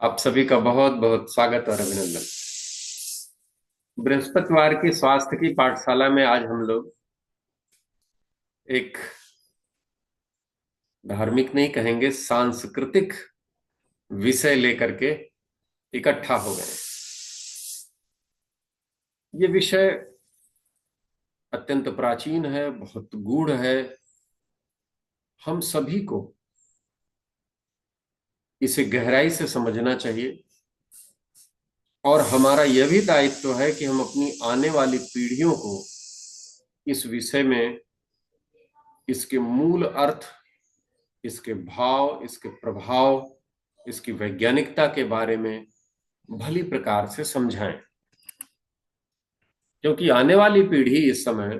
आप सभी का बहुत बहुत स्वागत और अभिनंदन। बृहस्पतिवार की स्वास्थ्य की पाठशाला में आज हम लोग एक धार्मिक नहीं कहेंगे, सांस्कृतिक विषय लेकर के इकट्ठा हो गए। ये विषय अत्यंत प्राचीन है, बहुत गूढ़ है। हम सभी को इसे गहराई से समझना चाहिए और हमारा यह भी दायित्व है कि हम अपनी आने वाली पीढ़ियों को इस विषय में इसके मूल अर्थ, इसके भाव, इसके प्रभाव, इसकी वैज्ञानिकता के बारे में भली प्रकार से समझाएं। क्योंकि आने वाली पीढ़ी इस समय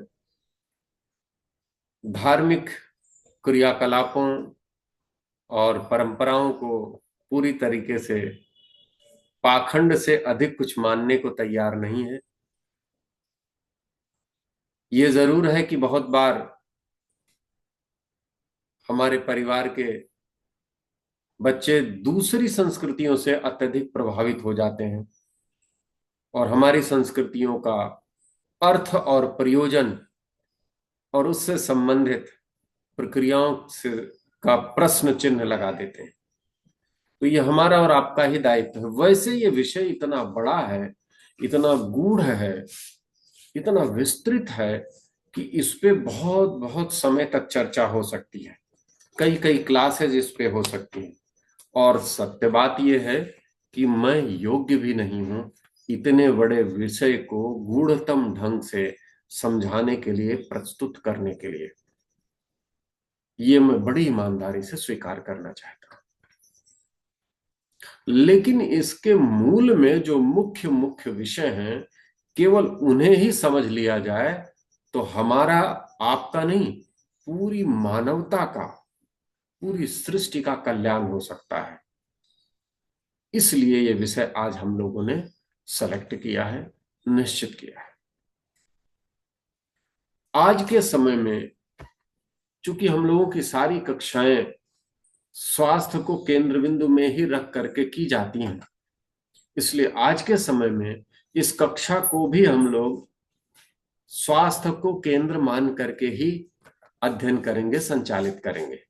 धार्मिक क्रियाकलापों और परंपराओं को पूरी तरीके से पाखंड से अधिक कुछ मानने को तैयार नहीं है। ये जरूर है कि बहुत बार हमारे परिवार के बच्चे दूसरी संस्कृतियों से अत्यधिक प्रभावित हो जाते हैं और हमारी संस्कृतियों का अर्थ और प्रयोजन और उससे संबंधित प्रक्रियाओं से का प्रश्न चिन्ह लगा देते हैं। तो ये हमारा और आपका ही दायित्व है। वैसे ये विषय इतना बड़ा है, इतना गूढ़ है, इतना विस्तृत है कि इस पे बहुत बहुत समय तक चर्चा हो सकती है। कई कई क्लासेज इस पे हो सकती हैं। और सत्य बात यह है कि मैं योग्य भी नहीं हूं इतने बड़े विषय को गूढ़तम ढंग से समझाने के लिए, प्रस्तुत करने के लिए। ये मैं बड़ी ईमानदारी से स्वीकार करना चाहता हूं। लेकिन इसके मूल में जो मुख्य मुख्य विषय हैं, केवल उन्हें ही समझ लिया जाए तो हमारा, आपका नहीं, पूरी मानवता का, पूरी सृष्टि का कल्याण हो सकता है। इसलिए ये विषय आज हम लोगों ने सेलेक्ट किया है, निश्चित किया है। आज के समय में चूंकि हम लोगों की सारी कक्षाएं स्वास्थ्य को केंद्र बिंदु में ही रख करके की जाती हैं, इसलिए आज के समय में इस कक्षा को भी हम लोग स्वास्थ्य को केंद्र मान करके ही अध्ययन करेंगे, संचालित करेंगे।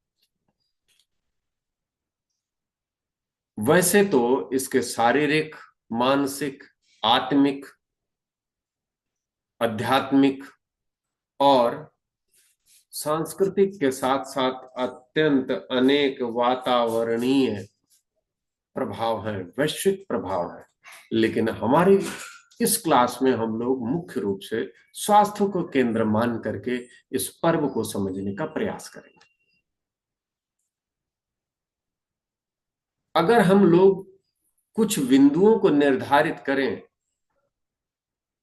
वैसे तो इसके शारीरिक, मानसिक, आत्मिक, आध्यात्मिक और सांस्कृतिक के साथ साथ अत्यंत अनेक वातावरणीय प्रभाव हैं, वैश्विक प्रभाव हैं। लेकिन हमारी इस क्लास में हम लोग मुख्य रूप से स्वास्थ्य को केंद्र मान करके इस पर्व को समझने का प्रयास करेंगे। अगर हम लोग कुछ बिंदुओं को निर्धारित करें,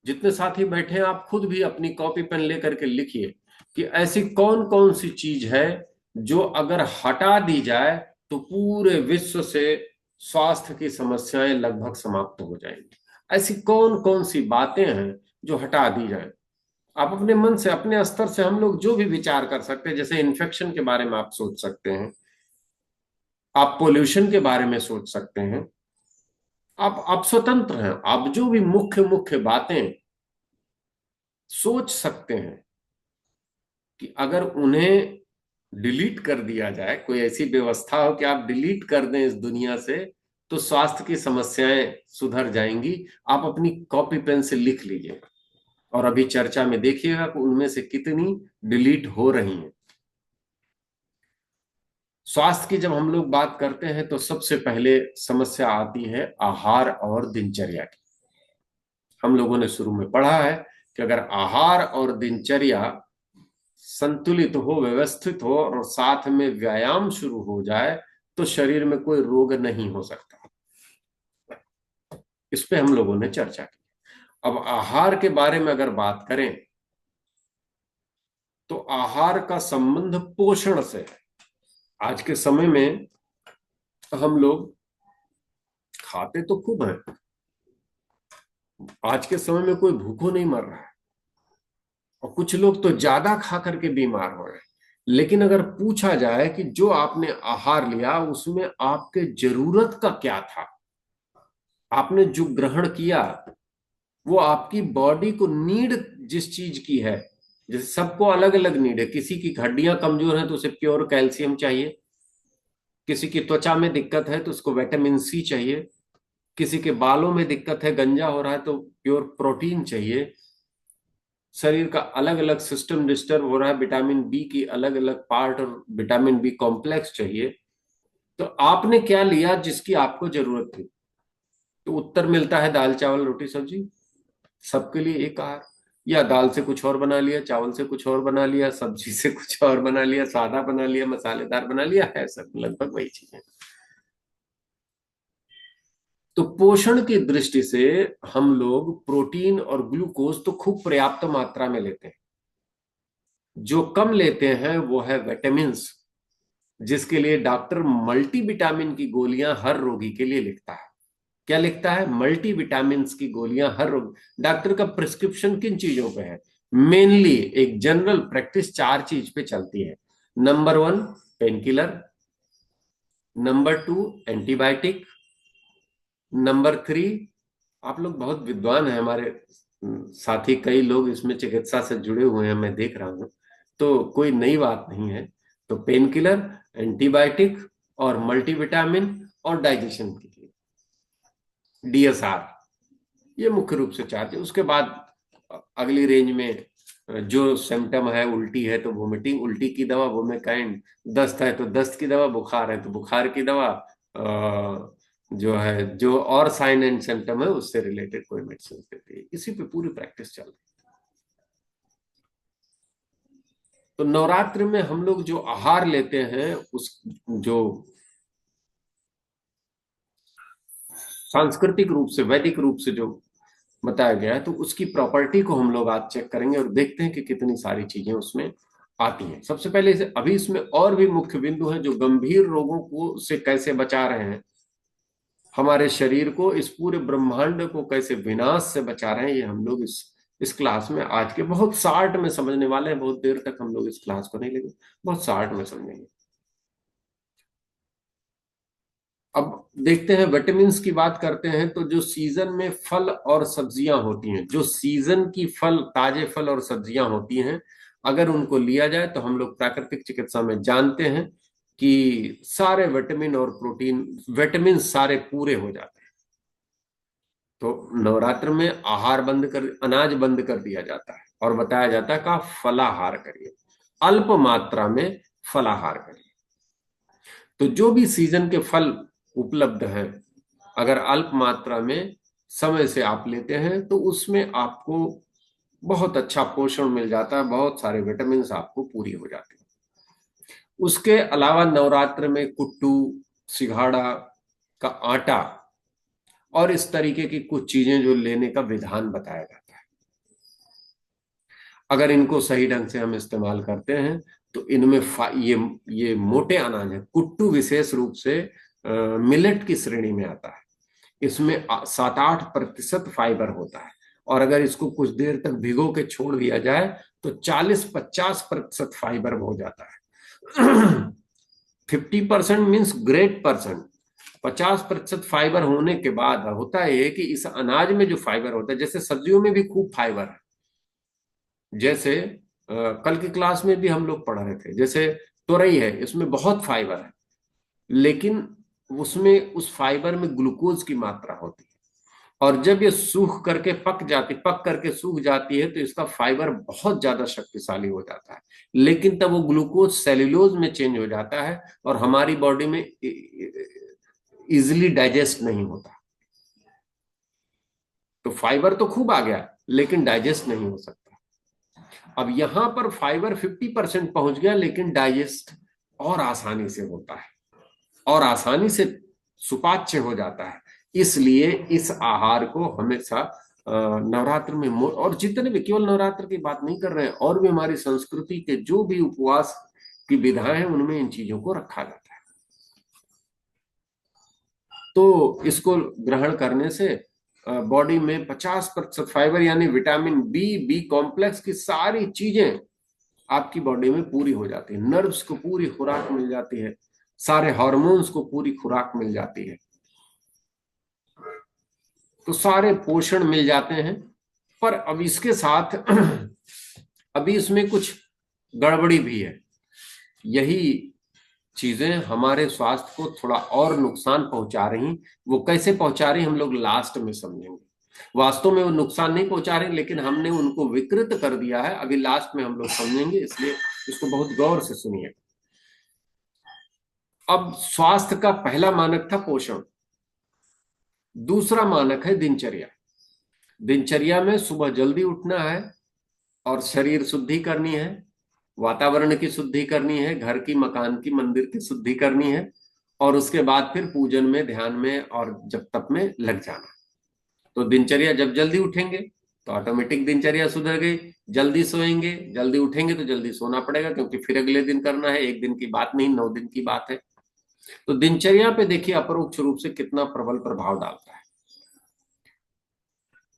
जितने साथी बैठे हैं आप खुद भी अपनी कॉपी पेन लेकर के लिखिए कि ऐसी कौन कौन सी चीज है जो अगर हटा दी जाए तो पूरे विश्व से स्वास्थ्य की समस्याएं लगभग समाप्त हो जाएंगी। ऐसी कौन कौन सी बातें हैं जो हटा दी जाए। आप अपने मन से, अपने स्तर से हम लोग जो भी विचार कर सकते हैं। जैसे इन्फेक्शन के बारे में आप सोच सकते हैं, आप पोल्यूशन के बारे में सोच सकते हैं। आप स्वतंत्र हैं, आप जो भी मुख्य मुख्य बातें सोच सकते हैं कि अगर उन्हें डिलीट कर दिया जाए, कोई ऐसी व्यवस्था हो कि आप डिलीट कर दें इस दुनिया से, तो स्वास्थ्य की समस्याएं सुधर जाएंगी। आप अपनी कॉपी पेन से लिख लीजिए और अभी चर्चा में देखिएगा कि उनमें से कितनी डिलीट हो रही हैं। स्वास्थ्य की जब हम लोग बात करते हैं तो सबसे पहले समस्या आती है आहार और दिनचर्या की। हम लोगों ने शुरू में पढ़ा है कि अगर आहार और दिनचर्या संतुलित हो, व्यवस्थित हो और साथ में व्यायाम शुरू हो जाए तो शरीर में कोई रोग नहीं हो सकता। इस पे हम लोगों ने चर्चा की। अब आहार के बारे में अगर बात करें तो आहार का संबंध पोषण से है। आज के समय में हम लोग खाते तो खूब हैं, आज के समय में कोई भूखों नहीं मर रहा है और कुछ लोग तो ज्यादा खा करके बीमार हो रहे हैं। लेकिन अगर पूछा जाए कि जो आपने आहार लिया उसमें आपके जरूरत का क्या था, आपने जो ग्रहण किया वो आपकी बॉडी को नीड जिस चीज की है, जैसे सबको अलग अलग नीड है, किसी की हड्डियां कमजोर है तो उसे प्योर कैल्शियम चाहिए, किसी की त्वचा में दिक्कत है तो उसको विटामिन सी चाहिए, किसी के बालों में दिक्कत है, गंजा हो रहा है तो प्योर प्रोटीन चाहिए, शरीर का अलग अलग सिस्टम डिस्टर्ब हो रहा है, विटामिन बी की अलग अलग पार्ट और विटामिन बी कॉम्प्लेक्स चाहिए। तो आपने क्या लिया जिसकी आपको जरूरत थी? तो उत्तर मिलता है दाल चावल रोटी सब्जी, सबके लिए एक आहार। या दाल से कुछ और बना लिया, चावल से कुछ और बना लिया, सब्जी से कुछ और बना लिया, सादा बना लिया, मसालेदार बना लिया, है सब लगभग वही चीजें। तो पोषण की दृष्टि से हम लोग प्रोटीन और ग्लूकोज तो खूब पर्याप्त मात्रा में लेते हैं। जो कम लेते हैं वो है विटामिन्स, जिसके लिए डॉक्टर मल्टीविटामिन की गोलियां हर रोगी के लिए लिखता है। क्या लिखता है? मल्टीविटामिन की गोलियां हर रोग। डॉक्टर का प्रिस्क्रिप्शन किन चीजों पे है? मेनली एक जनरल प्रैक्टिस चार चीज पे चलती है। Number one, pain killer. Number two, antibiotic. Number three, आप लोग बहुत विद्वान हैं, हमारे साथी कई लोग इसमें चिकित्सा से जुड़े हुए हैं, मैं देख रहा हूं, तो कोई नई बात नहीं है। तो पेन किलर, एंटीबायोटिक और मल्टीविटामिन और डाइजेशन के लिए डीएसआर, ये मुख्य रूप से चार थे। उसके बाद अगली रेंज में जो सिम्टम है, उल्टी है तो वोमिटिंग, उल्टी की दवा वोमेकाइंड, दस्त है तो दस्त की दवा, बुखार है तो बुखार की दवा, जो है जो और साइन एंड सिम्टम है उससे रिलेटेड कोई मेडिसिन देती है। इसी पे पूरी प्रैक्टिस चल रही है। तो नवरात्र में हम लोग जो आहार लेते हैं, उस जो सांस्कृतिक रूप से, वैदिक रूप से जो बताया गया है, तो उसकी प्रॉपर्टी को हम लोग आज चेक करेंगे और देखते हैं कि कितनी सारी चीजें उसमें आती हैं। सबसे पहले अभी इसमें और भी मुख्य बिंदु हैं जो गंभीर रोगों को से कैसे बचा रहे हैं, हमारे शरीर को, इस पूरे ब्रह्मांड को कैसे विनाश से बचा रहे हैं, ये हम लोग इस क्लास में आज के बहुत शार्ट में समझने वाले हैं। बहुत देर तक हम लोग इस क्लास को नहीं लेंगे, बहुत शार्ट में समझेंगे। अब देखते हैं, विटामिन की बात करते हैं तो जो सीजन में फल और सब्जियां होती हैं, जो सीजन की फल, ताजे फल और सब्जियां होती हैं, अगर उनको लिया जाए तो हम लोग प्राकृतिक चिकित्सा में जानते हैं कि सारे विटामिन और प्रोटीन, विटामिन सारे पूरे हो जाते हैं। तो नवरात्र में आहार बंद कर, अनाज बंद कर दिया जाता है और बताया जाता है का फलाहार करिए, अल्प मात्रा में फलाहार करिए। तो जो भी सीजन के फल उपलब्ध हैं, अगर अल्प मात्रा में समय से आप लेते हैं तो उसमें आपको बहुत अच्छा पोषण मिल जाता है, बहुत सारे विटामिन आपको पूरी हो जाते हैं। उसके अलावा नवरात्र में कुट्टू, सिघाड़ा का आटा और इस तरीके की कुछ चीजें जो लेने का विधान बताया जाता है, अगर इनको सही ढंग से हम इस्तेमाल करते हैं तो इनमें ये मोटे अनाज है, कुट्टू विशेष रूप से मिलेट की श्रेणी में आता है। इसमें 7-8% फाइबर होता है, और अगर इसको कुछ देर तक भिगो के छोड़ दिया जाए तो 40-50% फाइबर हो जाता है। 50% मीन्स ग्रेट परसेंट। 50% फाइबर होने के बाद होता है कि इस अनाज में जो फाइबर होता है, जैसे सब्जियों में भी खूब फाइबर है, जैसे कल की क्लास में भी हम लोग पढ़ रहे थे, जैसे तोरई है, इसमें बहुत फाइबर है, लेकिन उसमें उस फाइबर में ग्लूकोज की मात्रा होती है, और जब ये सूख करके पक करके सूख जाती है तो इसका फाइबर बहुत ज्यादा शक्तिशाली हो जाता है, लेकिन तब वो ग्लूकोज सेल्यूलोज में चेंज हो जाता है और हमारी बॉडी में इजिली डाइजेस्ट नहीं होता। तो फाइबर तो खूब आ गया लेकिन डाइजेस्ट नहीं हो सकता। अब यहां पर फाइबर 50% पहुंच गया, लेकिन डाइजेस्ट और आसानी से होता है और आसानी से सुपाच्य हो जाता है। इसलिए इस आहार को हमेशा नवरात्र में, और जितने भी, केवल नवरात्र की बात नहीं कर रहे हैं, और भी हमारी संस्कृति के जो भी उपवास की विधाएं हैं उनमें इन चीजों को रखा जाता है। तो इसको ग्रहण करने से बॉडी में 50% फाइबर यानी विटामिन बी, बी कॉम्प्लेक्स की सारी चीजें आपकी बॉडी में पूरी हो जाती है, नर्व्स को पूरी खुराक मिल जाती है, सारे हार्मोन्स को पूरी खुराक मिल जाती है। तो सारे पोषण मिल जाते हैं। पर अब इसके साथ अभी इसमें कुछ गड़बड़ी भी है। यही चीजें हमारे स्वास्थ्य को थोड़ा और नुकसान पहुंचा रही। वो कैसे पहुंचा रही हम लोग लास्ट में समझेंगे। वास्तव में वो नुकसान नहीं पहुंचा रहे, लेकिन हमने उनको विकृत कर दिया है। अभी लास्ट में हम लोग समझेंगे, इसलिए इसको बहुत गौर से सुनिए। अब स्वास्थ्य का पहला मानक था पोषण। दूसरा मानक है दिनचर्या। दिनचर्या में सुबह जल्दी उठना है और शरीर शुद्धि करनी है, वातावरण की शुद्धि करनी है, घर की, मकान की, मंदिर की शुद्धि करनी है, और उसके बाद फिर पूजन में, ध्यान में और जप तप में लग जाना। तो दिनचर्या, जब जल्दी उठेंगे तो ऑटोमेटिक दिनचर्या सुधर गई। जल्दी सोएंगे, जल्दी उठेंगे तो जल्दी सोना पड़ेगा, क्योंकि फिर अगले दिन करना है। एक दिन की बात नहीं, 9 दिन की बात है। तो दिनचर्या पे देखिए अपरोक्ष रूप से कितना प्रबल प्रभाव डालता है।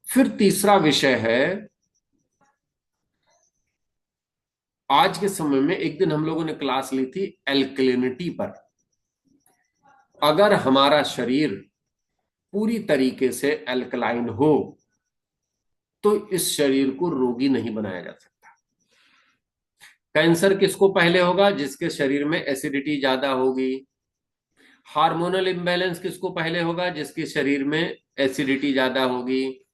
फिर तीसरा विषय है, आज के समय में एक दिन हम लोगों ने क्लास ली थी एल्कलिनिटी पर। अगर हमारा शरीर पूरी तरीके से एल्कलाइन हो तो इस शरीर को रोगी नहीं बनाया जा सकता। कैंसर किसको पहले होगा? जिसके शरीर में एसिडिटी ज्यादा होगी। हार्मोनल इम्बैलेंस किसको पहले होगा? जिसके शरीर में एसिडिटी ज्यादा होगी।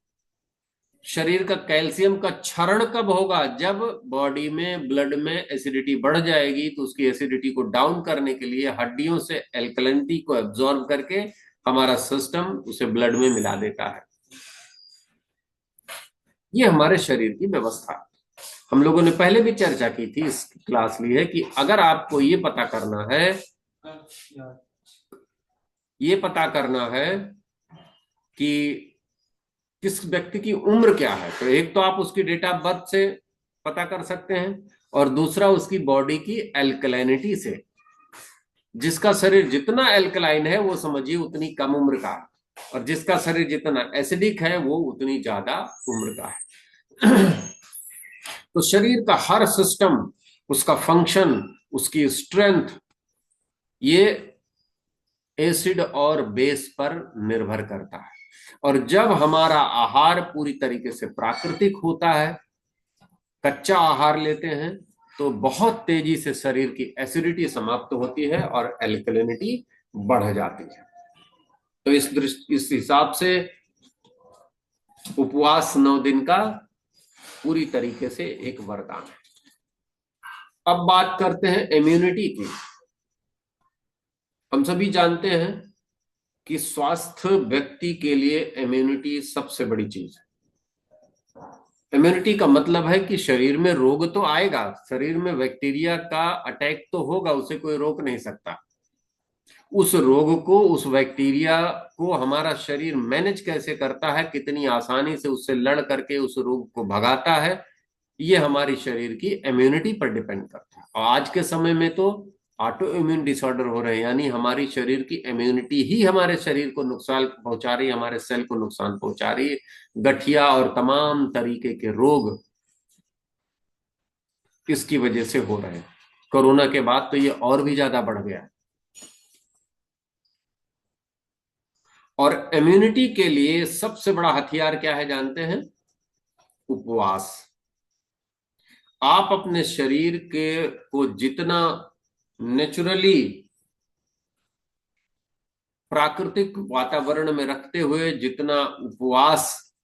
शरीर का कैल्शियम का क्षरण कब होगा? जब बॉडी में, ब्लड में एसिडिटी बढ़ जाएगी, तो उसकी एसिडिटी को डाउन करने के लिए हड्डियों से एल्कलिनिटी को एब्जॉर्ब करके हमारा सिस्टम उसे ब्लड में मिला देता है। ये हमारे शरीर की व्यवस्था। हम लोगों ने पहले भी चर्चा की थी, इस क्लास ली है, कि अगर आपको ये पता करना है कि किस व्यक्ति की उम्र क्या है, तो एक तो आप उसकी डेट ऑफ बर्थ से पता कर सकते हैं, और दूसरा उसकी बॉडी की एल्कलाइनिटी से। जिसका शरीर जितना एल्कलाइन है वो समझिए उतनी कम उम्र का है, और जिसका शरीर जितना एसिडिक है वो उतनी ज्यादा उम्र का है। तो शरीर का हर सिस्टम, उसका फंक्शन, उसकी स्ट्रेंथ, ये एसिड और बेस पर निर्भर करता है। और जब हमारा आहार पूरी तरीके से प्राकृतिक होता है, कच्चा आहार लेते हैं, तो बहुत तेजी से शरीर की एसिडिटी समाप्त होती है और एल्कलिनिटी बढ़ जाती है। तो इस हिसाब से उपवास 9 दिन का पूरी तरीके से एक वरदान है। अब बात करते हैं इम्यूनिटी की। हम सभी जानते हैं कि स्वस्थ व्यक्ति के लिए इम्यूनिटी सबसे बड़ी चीज है। इम्यूनिटी का मतलब है कि शरीर में रोग तो आएगा, शरीर में बैक्टीरिया का अटैक तो होगा, उसे कोई रोक नहीं सकता। उस रोग को, उस बैक्टीरिया को हमारा शरीर मैनेज कैसे करता है, कितनी आसानी से उससे लड़ करके उस रोग को भगाता है, ये हमारी शरीर की इम्यूनिटी पर डिपेंड करता है। और आज के समय में तो ऑटो इम्यून डिसऑर्डर हो रहे हैं, यानी हमारी शरीर की इम्यूनिटी ही हमारे शरीर को नुकसान पहुंचा रही है, हमारे सेल को नुकसान पहुंचा रही है। गठिया और तमाम तरीके के रोग इसकी वजह से हो रहे हैं। कोरोना के बाद तो ये और भी ज्यादा बढ़ गया है। और इम्यूनिटी के लिए सबसे बड़ा हथियार क्या है जानते हैं? उपवास। आप अपने शरीर के को जितना नेचुरली प्राकृतिक वातावरण में रखते हुए, जितना उपवास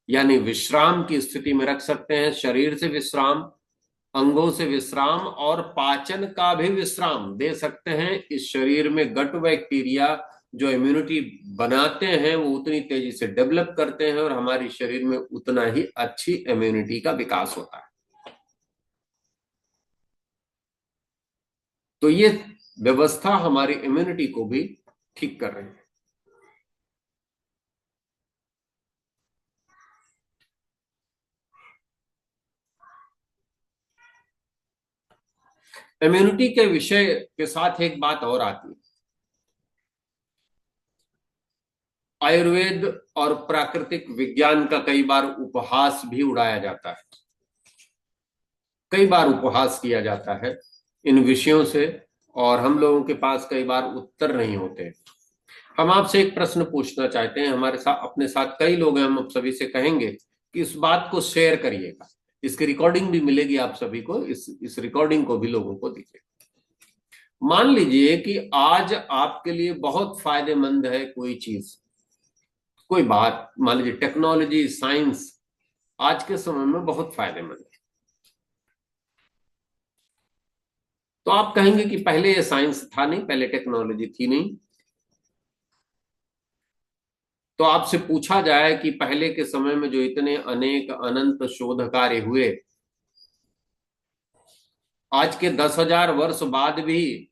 यानी विश्राम की स्थिति में रख सकते हैं, शरीर से विश्राम, अंगों से विश्राम और पाचन का भी विश्राम दे सकते हैं, इस शरीर में गट बैक्टीरिया जो इम्यूनिटी बनाते हैं वो उतनी तेजी से डेवलप करते हैं, और हमारी शरीर में उतना ही अच्छी इम्यूनिटी का विकास होता है। तो ये व्यवस्था हमारी इम्यूनिटी को भी ठीक कर रही है। इम्यूनिटी के विषय के साथ एक बात और आती है। आयुर्वेद और प्राकृतिक विज्ञान का कई बार उपहास भी उड़ाया जाता है, कई बार उपहास किया जाता है इन विषयों से, और हम लोगों के पास कई बार उत्तर नहीं होते। हम आपसे एक प्रश्न पूछना चाहते हैं, हमारे साथ अपने साथ कई लोग हैं, हम आप सभी से कहेंगे कि इस बात को शेयर करिएगा, इसकी रिकॉर्डिंग भी मिलेगी आप सभी को, इस रिकॉर्डिंग को भी लोगों को दीजिए। मान लीजिए कि आज आपके लिए बहुत फायदेमंद है कोई चीज, कोई बात, मान लीजिए टेक्नोलॉजी, साइंस आज के समय में बहुत फायदेमंद है। तो आप कहेंगे कि पहले ये साइंस था नहीं, पहले टेक्नोलॉजी थी नहीं। तो आपसे पूछा जाए कि पहले के समय में जो इतने अनेक अनंत शोध कार्य हुए, आज के 10,000 वर्ष बाद भी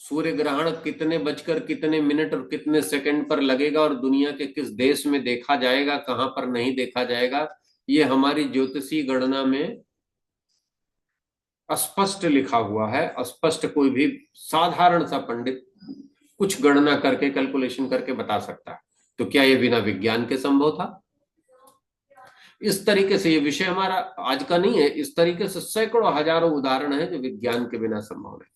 सूर्य ग्रहण कितने बजकर कितने मिनट और कितने सेकंड पर लगेगा और दुनिया के किस देश में देखा जाएगा, कहां पर नहीं देखा जाएगा, ये हमारी ज्योतिषी गणना में स्पष्ट लिखा हुआ है। स्पष्ट कोई भी साधारण सा पंडित कुछ गणना करके, कैलकुलेशन करके बता सकता है। तो क्या ये बिना विज्ञान के संभव था? इस तरीके से ये विषय हमारा आज का नहीं है, इस तरीके से सैकड़ों हजारों उदाहरण है जो विज्ञान के बिना संभव है।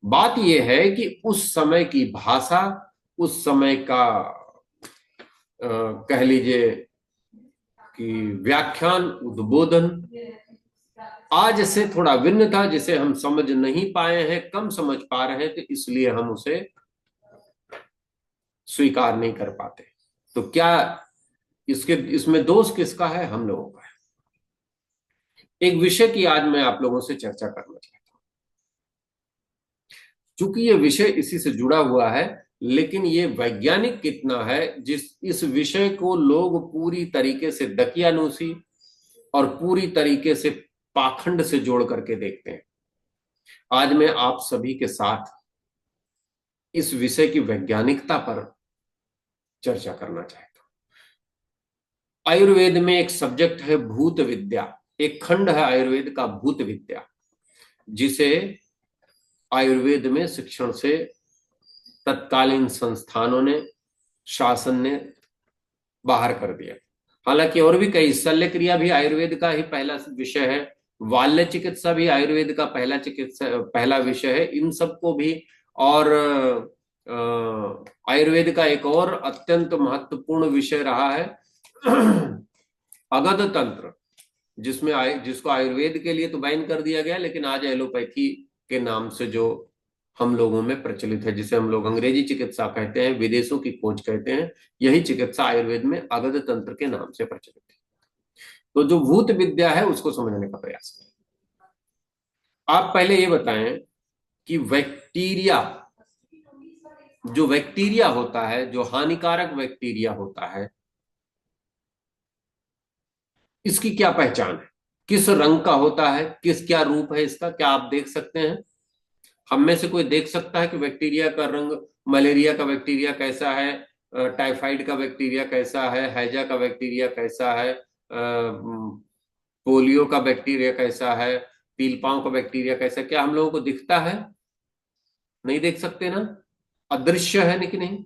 बात यह है कि उस समय की भाषा, उस समय का कह लीजिए कि व्याख्यान, उद्बोधन आज से थोड़ा भिन्न था, जिसे हम समझ नहीं पाए हैं, कम समझ पा रहे हैं, तो इसलिए हम उसे स्वीकार नहीं कर पाते। तो क्या इसमें दोष किसका है? हम लोगों का है। एक विषय की आज मैं आप लोगों से चर्चा करना चाहता हूं, चूंकि ये विषय इसी से जुड़ा हुआ है, लेकिन ये वैज्ञानिक कितना है, इस विषय को लोग पूरी तरीके से दकियानूसी और पूरी तरीके से पाखंड से जोड़ करके देखते हैं। आज मैं आप सभी के साथ इस विषय की वैज्ञानिकता पर चर्चा करना चाहता हूं। आयुर्वेद में एक सब्जेक्ट है भूत विद्या, एक खंड है आयुर्वेद का भूत विद्या, जिसे आयुर्वेद में शिक्षण से तत्कालीन संस्थानों ने, शासन ने बाहर कर दिया। हालांकि और भी कई, शल्य क्रिया भी आयुर्वेद का ही पहला विषय है, बाल्य चिकित्सा भी आयुर्वेद का पहला विषय है, इन सबको भी। और आयुर्वेद का एक और अत्यंत महत्वपूर्ण विषय रहा है अगध तंत्र, जिसको आयुर्वेद के लिए तो बैन कर दिया गया, लेकिन आज एलोपैथी के नाम से जो हम लोगों में प्रचलित है, जिसे हम लोग अंग्रेजी चिकित्सा कहते हैं, विदेशों की खोज कहते हैं, यही चिकित्सा आयुर्वेद में अगध तंत्र के नाम से प्रचलित है। तो जो भूत विद्या है उसको समझने का प्रयास करें। आप पहले ये बताएं कि बैक्टीरिया होता है, जो हानिकारक बैक्टीरिया होता है, इसकी क्या पहचान है? किस रंग का होता है? क्या रूप है इसका? क्या आप देख सकते हैं? हम में से कोई देख सकता है कि बैक्टीरिया का रंग, मलेरिया का बैक्टीरिया कैसा है, टाइफाइड का बैक्टीरिया कैसा है, हैजा का बैक्टीरिया कैसा है, पोलियो का बैक्टीरिया कैसा है, पीलपांव का बैक्टीरिया कैसा है? क्या हम लोगों को दिखता है? नहीं देख सकते ना, अदृश्य है कि नहीं?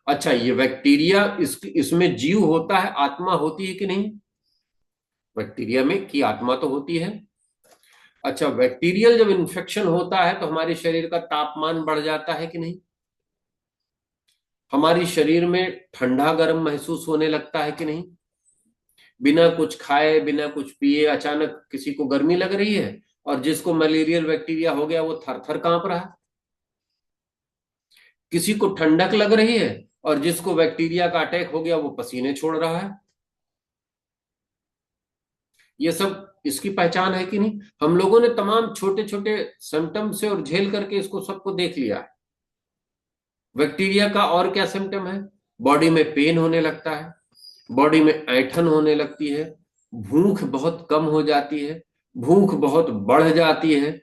अच्छा, ये बैक्टीरिया, इसमें जीव होता है, आत्मा होती है कि नहीं? बैक्टीरिया में की आत्मा तो होती है। अच्छा, बैक्टीरियल जब इन्फेक्शन होता है तो हमारे शरीर का तापमान बढ़ जाता है कि नहीं? हमारी शरीर में ठंडा गर्म महसूस होने लगता है कि नहीं? बिना कुछ खाए, बिना कुछ पिए अचानक किसी को गर्मी लग रही है, और जिसको मलेरियल बैक्टीरिया हो गया वो थर थर कांप रहा है। किसी को ठंडक लग रही है, और जिसको बैक्टीरिया का अटैक हो गया वो पसीने छोड़ रहा है। ये सब इसकी पहचान है कि नहीं? हम लोगों ने तमाम छोटे छोटे सिम्टम से और झेल करके इसको सबको देख लिया है। बैक्टीरिया का और क्या सिम्टम है? बॉडी में पेन होने लगता है, बॉडी में ऐंठन होने लगती है, भूख बहुत कम हो जाती है, भूख बहुत बढ़ जाती है,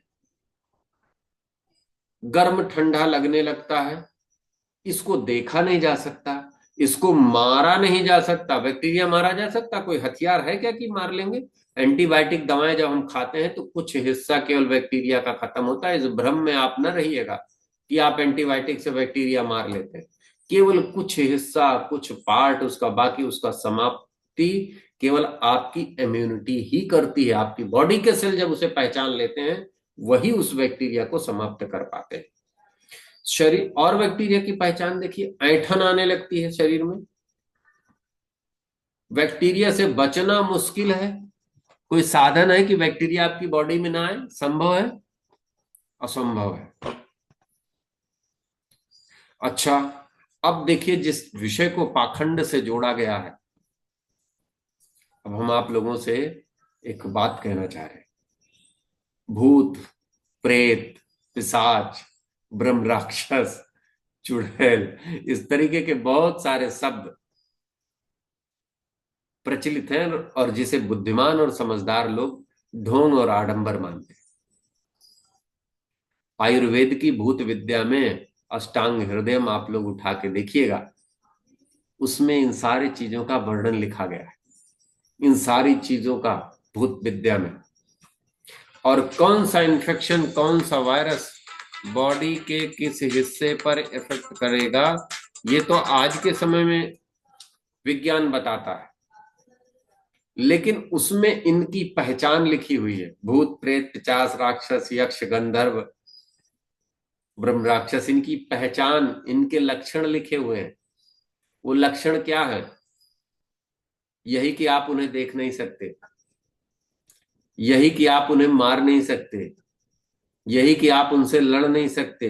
गर्म ठंडा लगने लगता है। इसको देखा नहीं जा सकता, इसको मारा नहीं जा सकता। बैक्टीरिया मारा जा सकता? कोई हथियार है क्या कि मार लेंगे? एंटीबायोटिक दवाएं जब हम खाते हैं तो कुछ हिस्सा केवल बैक्टीरिया का खत्म होता है। इस भ्रम में आप न रहिएगा कि आप एंटीबायोटिक से बैक्टीरिया मार लेते हैं। केवल कुछ हिस्सा, कुछ पार्ट उसका, बाकी उसका समाप्ति केवल आपकी इम्यूनिटी ही करती है। आपकी बॉडी के सेल जब उसे पहचान लेते हैं, वही उस बैक्टीरिया को समाप्त कर पाते हैं। शरीर और बैक्टीरिया की पहचान देखिए, ऐंठन आने लगती है शरीर में। बैक्टीरिया से बचना मुश्किल है। कोई साधन है कि बैक्टीरिया आपकी बॉडी में ना आए? संभव है? असंभव है। अच्छा, अब देखिए जिस विषय को पाखंड से जोड़ा गया है, अब हम आप लोगों से एक बात कहना चाह रहे हैं। भूत, प्रेत, पिशाच, ब्रह्म राक्षस, चुड़ैल, इस तरीके के बहुत सारे शब्द प्रचलित हैं और जिसे बुद्धिमान और समझदार लोग ढोंग और आडंबर मानते हैं। आयुर्वेद की भूत विद्या में अष्टांग हृदय आप लोग उठा के देखिएगा, उसमें इन सारी चीजों का वर्णन लिखा गया है, इन सारी चीजों का, भूत विद्या में। और कौन सा इन्फेक्शन, कौन सा वायरस बॉडी के किस हिस्से पर इफेक्ट करेगा, ये तो आज के समय में विज्ञान बताता है, लेकिन उसमें इनकी पहचान लिखी हुई है। भूत, प्रेत, पिशाच, राक्षस, यक्ष, गंधर्व, ब्रह्म राक्षस, इनकी पहचान, इनके लक्षण लिखे हुए हैं। वो लक्षण क्या है? यही कि आप उन्हें देख नहीं सकते, यही कि आप उन्हें मार नहीं सकते, यही कि आप उनसे लड़ नहीं सकते,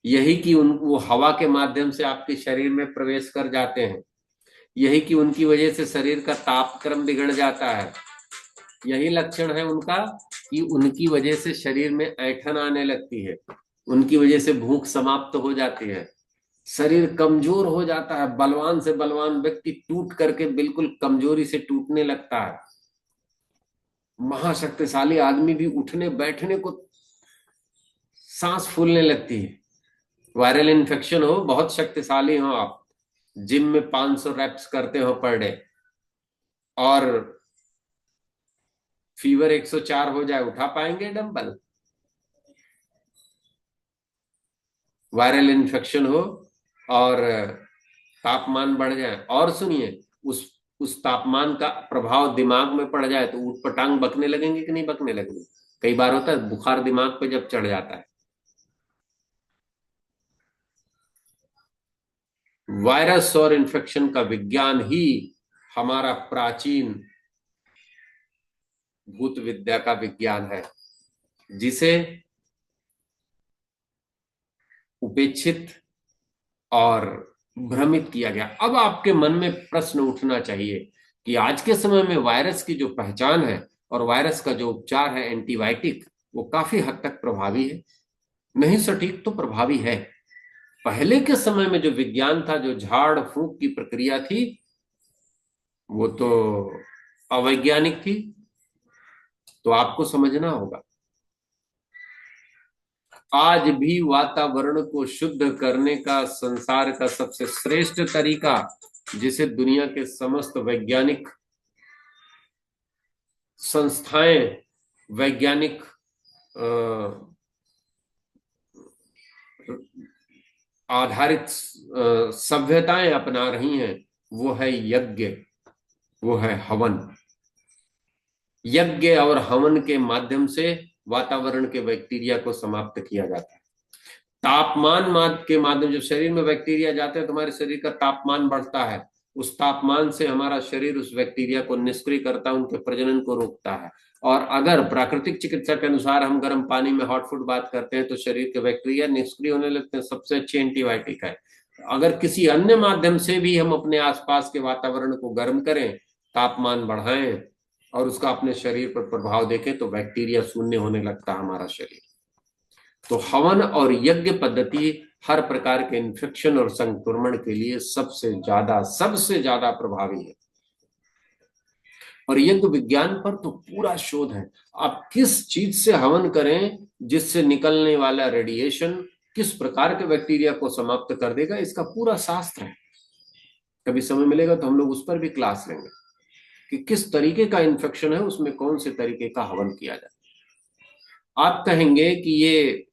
यही कि वो हवा के माध्यम से आपके शरीर में प्रवेश कर जाते हैं, यही कि उनकी वजह से शरीर का तापक्रम बिगड़ जाता है, यही लक्षण है उनका कि उनकी वजह से शरीर में ऐंठन आने लगती है, उनकी वजह से भूख समाप्त हो जाती है, शरीर कमजोर हो जाता है, बलवान से बलवान व्यक्ति टूट करके बिल्कुल कमजोरी से टूटने लगता है, महाशक्तिशाली आदमी भी उठने बैठने को सांस फूलने लगती है। वायरल इन्फेक्शन हो, बहुत शक्तिशाली हो आप, जिम में 500 रेप्स करते हो पर डे और फीवर 104 हो जाए, उठा पाएंगे डंबल? वायरल इन्फेक्शन हो और तापमान बढ़ जाए, और सुनिए, उस तापमान का प्रभाव दिमाग में पड़ जाए तो ऊटपटांग बकने लगेंगे कि नहीं बकने लगेंगे? कई बार होता है बुखार दिमाग पे जब चढ़ जाता है। वायरस और इन्फेक्शन का विज्ञान ही हमारा प्राचीन भूत विद्या का विज्ञान है, जिसे उपेक्षित और भ्रमित किया गया। अब आपके मन में प्रश्न उठना चाहिए कि आज के समय में वायरस की जो पहचान है और वायरस का जो उपचार है एंटीबायोटिक, वो काफी हद तक प्रभावी है। नहीं सटीक तो प्रभावी है। पहले के समय में जो विज्ञान था, जो झाड़ फूंक की प्रक्रिया थी, वो तो अवैज्ञानिक थी। तो आपको समझना होगा, आज भी वातावरण को शुद्ध करने का संसार का सबसे श्रेष्ठ तरीका, जिसे दुनिया के समस्त वैज्ञानिक संस्थाएं, वैज्ञानिक आधारित सभ्यताएं अपना रही हैं, वो है यज्ञ, वो है हवन। यज्ञ और हवन के माध्यम से वातावरण के बैक्टीरिया को समाप्त किया जाता है। तापमान के माध्यम, जब शरीर में बैक्टीरिया जाते हैं, तुम्हारे शरीर का तापमान बढ़ता है, उस तापमान से हमारा शरीर उस बैक्टीरिया को निष्क्रिय करता है, उनके प्रजनन को रोकता है। और अगर प्राकृतिक चिकित्सा के अनुसार हम गर्म पानी में हॉट फूड बात करते हैं तो शरीर के बैक्टीरिया निष्क्रिय होने लगते हैं, सबसे अच्छी एंटीबायोटिक है। अगर किसी अन्य माध्यम से भी हम अपने आसपास के वातावरण को गर्म करें, तापमान बढ़ाएं और उसका अपने शरीर पर प्रभाव देखें, तो बैक्टीरिया शून्य होने लगता है हमारा शरीर। तो हवन और यज्ञ पद्धति हर प्रकार के इन्फेक्शन और संक्रमण के लिए सबसे ज्यादा प्रभावी है। और यज्ञ विज्ञान पर तो पूरा शोध है। आप किस चीज से हवन करें, जिससे निकलने वाला रेडिएशन किस प्रकार के बैक्टीरिया को समाप्त कर देगा, इसका पूरा शास्त्र है। कभी समय मिलेगा तो हम लोग उस पर भी क्लास लेंगे कि किस तरीके का इन्फेक्शन है, उसमें कौन से तरीके का हवन किया जाए। आप कहेंगे कि ये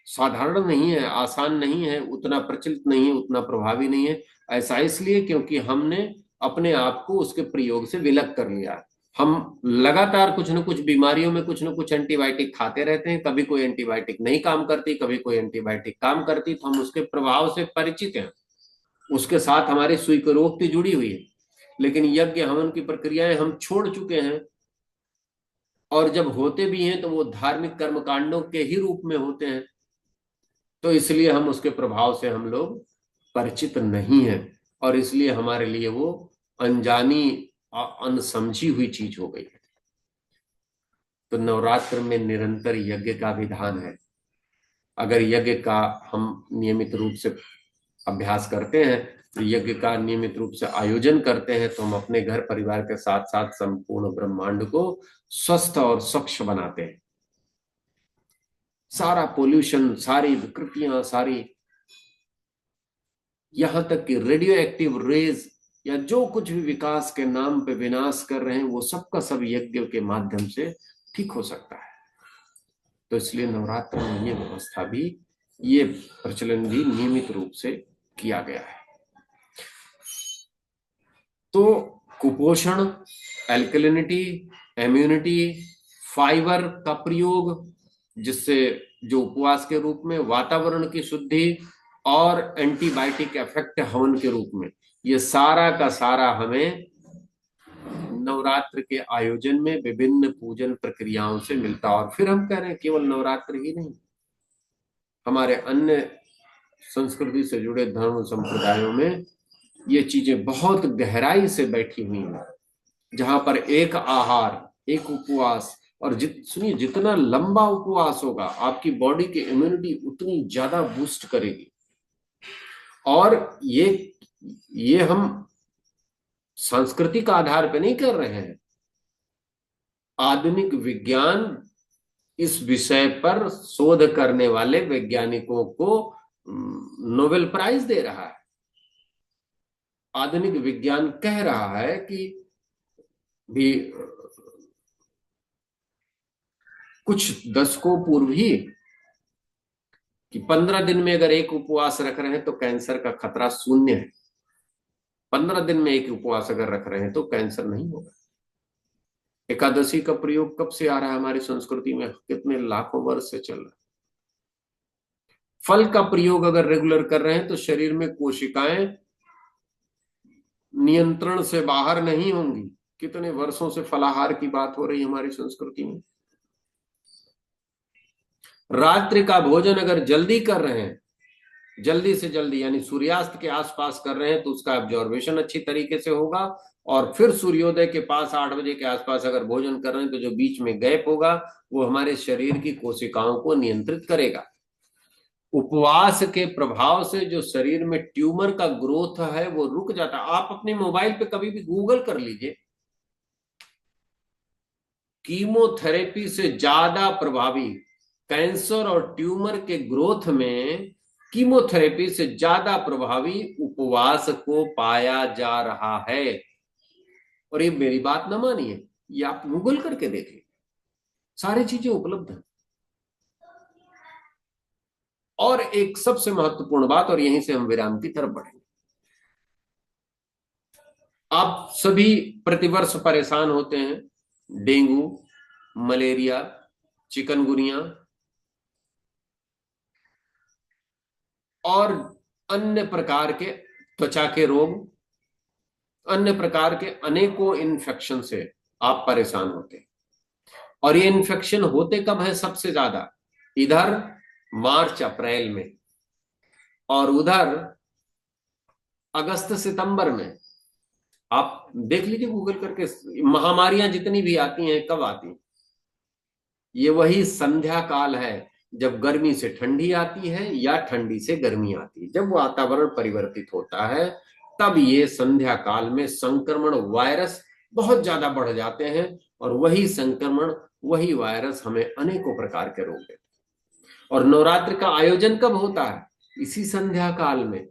साधारण नहीं है, आसान नहीं है, उतना प्रचलित नहीं है, उतना प्रभावी नहीं है। ऐसा इसलिए क्योंकि हमने अपने आप को उसके प्रयोग से विलग कर लिया है। हम लगातार कुछ न कुछ बीमारियों में कुछ न कुछ एंटीबायोटिक खाते रहते हैं। कभी कोई एंटीबायोटिक नहीं काम करती, कभी कोई एंटीबायोटिक काम करती, तो हम उसके प्रभाव से परिचित हैं, उसके साथ हमारी स्वीकारोक्ति जुड़ी हुई है। लेकिन यज्ञ हवन की प्रक्रियाएं हम छोड़ चुके हैं, और जब होते भी हैं तो वो धार्मिक कर्मकांडों के ही रूप में होते हैं। तो इसलिए हम उसके प्रभाव से हम लोग परिचित नहीं हैं, और इसलिए हमारे लिए वो अनजानी अनसमझी हुई चीज हो गई है। तो नवरात्र में निरंतर यज्ञ का विधान है। अगर यज्ञ का हम नियमित रूप से अभ्यास करते हैं, तो यज्ञ का नियमित रूप से आयोजन करते हैं, तो हम अपने घर परिवार के साथ साथ संपूर्ण ब्रह्मांड को स्वस्थ और स्वच्छ बनाते हैं। सारा पोल्यूशन, सारी विकृतियां, सारी यहां तक कि रेडियो एक्टिव रेज या जो कुछ भी विकास के नाम पे विनाश कर रहे हैं, वो सबका सब यज्ञ के माध्यम से ठीक हो सकता है। तो इसलिए नवरात्र में ये व्यवस्था भी, ये प्रचलन भी नियमित रूप से किया गया है। तो कुपोषण, एल्कलिनिटी, इम्यूनिटी, फाइबर का प्रयोग, जिससे जो उपवास के रूप में, वातावरण की शुद्धि और एंटीबायोटिक इफेक्ट हवन के रूप में, ये सारा का सारा हमें नवरात्र के आयोजन में विभिन्न पूजन प्रक्रियाओं से मिलता। और फिर हम कह रहे हैं केवल नवरात्र ही नहीं, हमारे अन्य संस्कृति से जुड़े धर्म संप्रदायों में ये चीजें बहुत गहराई से बैठी हुई हैं, जहां पर एक आहार, एक उपवास, और सुनिए, जितना लंबा उपवास होगा आपकी बॉडी की इम्यूनिटी उतनी ज्यादा बूस्ट करेगी। और ये हम सांस्कृतिक आधार पे नहीं कर रहे हैं। आधुनिक विज्ञान इस विषय पर शोध करने वाले वैज्ञानिकों को नोबेल प्राइज दे रहा है। आधुनिक विज्ञान कह रहा है कि भी कुछ दशकों पूर्व ही, कि 15 दिन में अगर एक उपवास रख रहे हैं तो कैंसर का खतरा शून्य है। 15 दिन में एक उपवास अगर रख रहे हैं तो कैंसर नहीं होगा। एकादशी का प्रयोग कब से आ रहा है हमारी संस्कृति में? कितने लाखों वर्ष से चल रहा है। फल का प्रयोग अगर रेगुलर कर रहे हैं तो शरीर में कोशिकाएं नियंत्रण से बाहर नहीं होंगी। कितने वर्षों से फलाहार की बात हो रही है हमारी संस्कृति में। रात्रि का भोजन अगर जल्दी कर रहे हैं, जल्दी से जल्दी यानी सूर्यास्त के आसपास कर रहे हैं, तो उसका एब्जॉर्बेशन अच्छी तरीके से होगा। और फिर सूर्योदय के पास 8 बजे के आसपास अगर भोजन कर रहे हैं, तो जो बीच में गैप होगा वो हमारे शरीर की कोशिकाओं को नियंत्रित करेगा। उपवास के प्रभाव से जो शरीर में ट्यूमर का ग्रोथ है वो रुक जाता है। आप अपने मोबाइल पे कभी भी गूगल कर लीजिए, कीमोथेरेपी से ज्यादा प्रभावी, कैंसर और ट्यूमर के ग्रोथ में कीमोथेरेपी से ज्यादा प्रभावी उपवास को पाया जा रहा है। और ये मेरी बात ना मानिए, ये आप गूगल करके देखिए, सारी चीजें उपलब्ध हैं। और एक सबसे महत्वपूर्ण बात, और यहीं से हम विराम की तरफ बढ़ेंगे। आप सभी प्रतिवर्ष परेशान होते हैं डेंगू, मलेरिया, चिकनगुनिया और अन्य प्रकार के त्वचा के रोग, अन्य प्रकार के अनेकों इन्फेक्शन से आप परेशान होते हैं। और ये इन्फेक्शन होते कब है सबसे ज्यादा? इधर मार्च अप्रैल में, और उधर अगस्त सितंबर में। आप देख लीजिए गूगल करके, महामारियां जितनी भी आती हैं कब आती हैं? ये वही संध्या काल है, जब गर्मी से ठंडी आती है या ठंडी से गर्मी आती है। जब वातावरण परिवर्तित होता है तब ये संध्या काल में संक्रमण वायरस बहुत ज्यादा बढ़ जाते हैं, और वही संक्रमण, वही वायरस हमें अनेकों प्रकार के रोग देते हैं। और नवरात्र का आयोजन कब होता है? इसी संध्या काल में।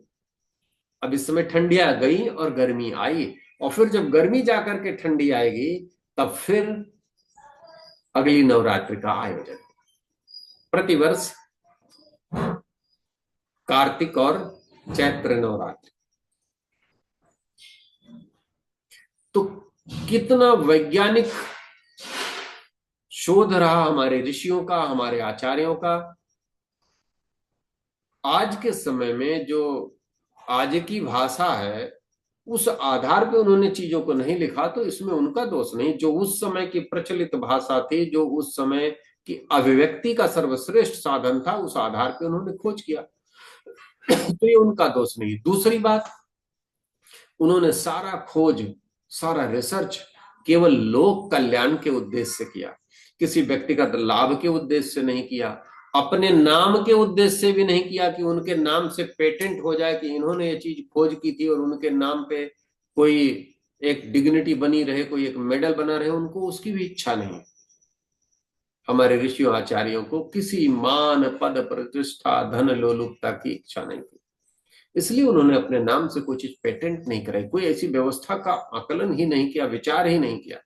अब इस समय ठंडियां गई और गर्मी आई, और फिर जब गर्मी जाकर के ठंडी आएगी, तब फिर अगली नवरात्रि का आयोजन प्रतिवर्ष कार्तिक और चैत्र नवरात्रि। तो कितना वैज्ञानिक शोध रहा हमारे ऋषियों का, हमारे आचार्यों का। आज के समय में जो आज की भाषा है, उस आधार पे उन्होंने चीजों को नहीं लिखा, तो इसमें उनका दोष नहीं। जो उस समय की प्रचलित भाषा थी, जो उस समय की अभिव्यक्ति का सर्वश्रेष्ठ साधन था, उस आधार पे उन्होंने खोज किया, तो ये उनका दोष नहीं। दूसरी बात, उन्होंने सारा खोज, सारा रिसर्च केवल लोक कल्याण के उद्देश्य से किया, किसी व्यक्तिगत लाभ के उद्देश्य से नहीं किया, अपने नाम के उद्देश्य से भी नहीं किया कि उनके नाम से पेटेंट हो जाए कि इन्होंने ये चीज खोज की थी और उनके नाम पे कोई एक डिग्निटी बनी रहे, कोई एक मेडल बना रहे, उनको उसकी भी इच्छा नहीं। हमारे ऋषियों आचार्यों को किसी मान पद प्रतिष्ठा धन लोलुपता की इच्छा नहीं थी, इसलिए उन्होंने अपने नाम से कोई चीज पेटेंट नहीं कराई, कोई ऐसी व्यवस्था का आकलन ही नहीं किया, विचार ही नहीं किया।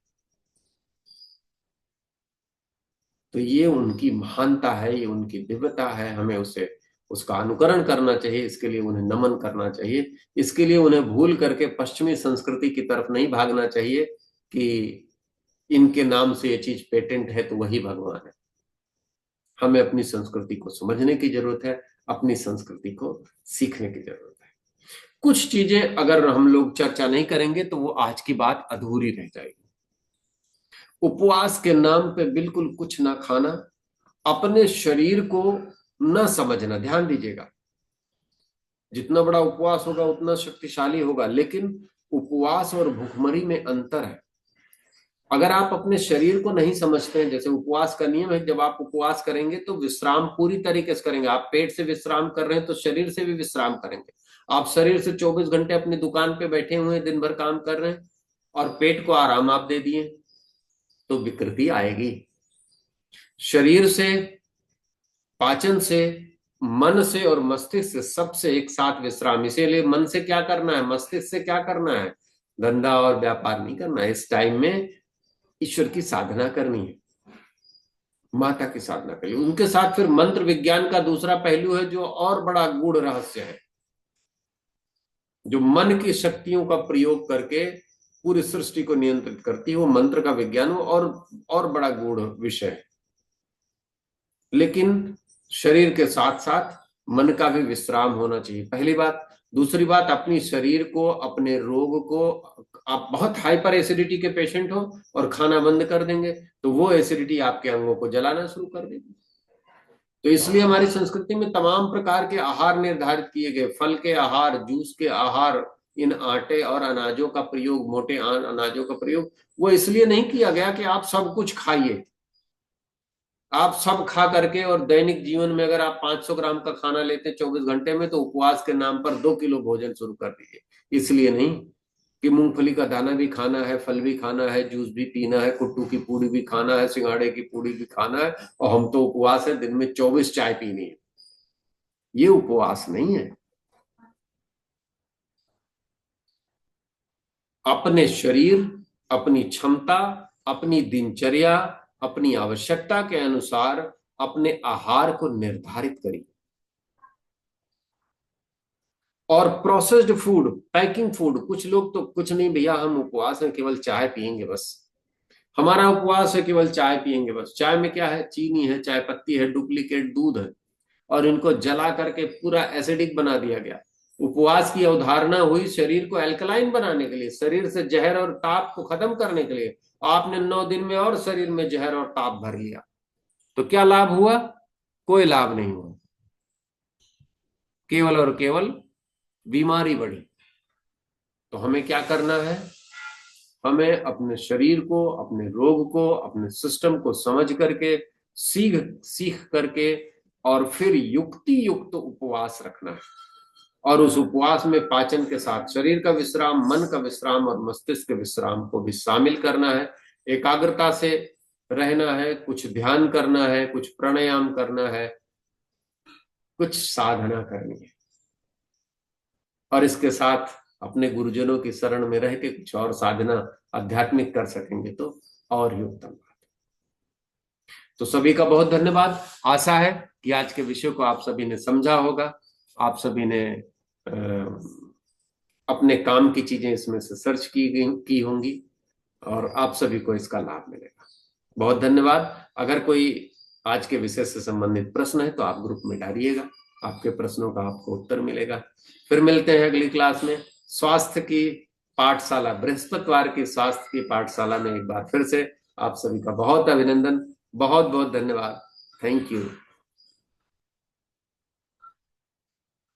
तो ये उनकी महानता है, ये उनकी दिव्यता है, हमें उसे उसका अनुकरण करना चाहिए, इसके लिए उन्हें नमन करना चाहिए। इसके लिए उन्हें भूल करके पश्चिमी संस्कृति की तरफ नहीं भागना चाहिए कि इनके नाम से ये चीज पेटेंट है तो वही भगवान है। हमें अपनी संस्कृति को समझने की जरूरत है, अपनी संस्कृति को सीखने की जरूरत है। कुछ चीजें अगर हम लोग चर्चा नहीं करेंगे तो वो आज की बात अधूरी रह जाएगी। उपवास के नाम पे बिल्कुल कुछ ना खाना, अपने शरीर को न समझना। ध्यान दीजिएगा, जितना बड़ा उपवास होगा उतना शक्तिशाली होगा, लेकिन उपवास और भूखमरी में अंतर है। अगर आप अपने शरीर को नहीं समझते हैं, जैसे उपवास का नियम है, जब आप उपवास करेंगे तो विश्राम पूरी तरीके से करेंगे। आप पेट से विश्राम कर रहे हैं तो शरीर से भी विश्राम करेंगे। आप शरीर से 24 घंटे अपनी दुकान पे बैठे हुए हैं, दिन भर काम कर रहे हैं और पेट को आराम आप दे दिए, तो विकृति आएगी। शरीर से, पाचन से, मन से और मस्तिष्क से, सबसे एक साथ विश्राम। इसीलिए मन से क्या करना है, मस्तिष्क से क्या करना है, धंधा और व्यापार नहीं करना है। इस टाइम में ईश्वर की साधना करनी है, माता की साधना करिए। उनके साथ फिर मंत्र विज्ञान का दूसरा पहलू है, जो और बड़ा गूढ़ रहस्य है, जो मन की शक्तियों का प्रयोग करके पूरी सृष्टि को नियंत्रित करती है। वो मंत्र का विज्ञान और बड़ा गूढ़ विषय है। लेकिन शरीर के साथ साथ मन का भी विश्राम होना चाहिए, पहली बात। दूसरी बात, अपनी शरीर को, अपने रोग को, आप बहुत हाइपर एसिडिटी के पेशेंट हो और खाना बंद कर देंगे तो वो एसिडिटी आपके अंगों को जलाना शुरू कर देगी। तो इसलिए हमारी संस्कृति में तमाम प्रकार के आहार निर्धारित किए गए, फल के आहार, जूस के आहार, इन आटे और अनाजों का प्रयोग, मोटे अनाजों का प्रयोग, वो इसलिए नहीं किया गया कि आप सब कुछ खाइए। आप सब खा करके और दैनिक जीवन में अगर आप 500 ग्राम का खाना लेते हैं 24 घंटे में, तो उपवास के नाम पर 2 किलो भोजन शुरू कर दीजिए। इसलिए नहीं कि मूंगफली का दाना भी खाना है, फल भी खाना है, जूस भी पीना है, कुट्टू की पूड़ी भी खाना है, सिंगाड़े की पूड़ी भी खाना है, और हम तो उपवास है, दिन में 24 चाय पीनी है। ये उपवास नहीं है। अपने शरीर, अपनी क्षमता, अपनी दिनचर्या, अपनी आवश्यकता के अनुसार अपने आहार को निर्धारित करिए। और प्रोसेस्ड फूड, पैकिंग फूड, कुछ लोग तो कुछ नहीं भैया, हम उपवास है, केवल चाय पियेंगे बस, हमारा उपवास है, केवल चाय पियेंगे बस। चाय में क्या है, चीनी है, चाय पत्ती है, डुप्लीकेट दूध है, और इनको जला करके पूरा एसिडिक बना दिया गया। उपवास की अवधारणा हुई शरीर को एल्कलाइन बनाने के लिए, शरीर से जहर और ताप को खत्म करने के लिए। आपने 9 दिन में और शरीर में जहर और ताप भर लिया, तो क्या लाभ हुआ? कोई लाभ नहीं हुआ, केवल और केवल बीमारी बढ़ी। तो हमें क्या करना है? हमें अपने शरीर को, अपने रोग को, अपने सिस्टम को समझ करके, सीख सीख करके, और फिर युक्ति युक्त उपवास रखना है। और उस उपवास में पाचन के साथ शरीर का विश्राम, मन का विश्राम और मस्तिष्क के विश्राम को भी शामिल करना है। एकाग्रता से रहना है, कुछ ध्यान करना है, कुछ प्राणायाम करना है, कुछ साधना करनी है, और इसके साथ अपने गुरुजनों की शरण में रह के कुछ और साधना आध्यात्मिक कर सकेंगे तो और ही उत्तम बात। तो सभी का बहुत धन्यवाद। आशा है कि आज के विषय को आप सभी ने समझा होगा, आप सभी ने अपने काम की चीजें इसमें से सर्च की होंगी। और आप सभी को इसका लाभ मिलेगा। बहुत धन्यवाद। अगर कोई आज के विषय से संबंधित प्रश्न है तो आप ग्रुप में डालिएगा, आपके प्रश्नों का आपको उत्तर मिलेगा। फिर मिलते हैं अगली क्लास में। स्वास्थ्य की पाठशाला, बृहस्पतिवार की स्वास्थ्य की पाठशाला में एक बार फिर से आप सभी का बहुत अभिनंदन, बहुत बहुत धन्यवाद। Thank you.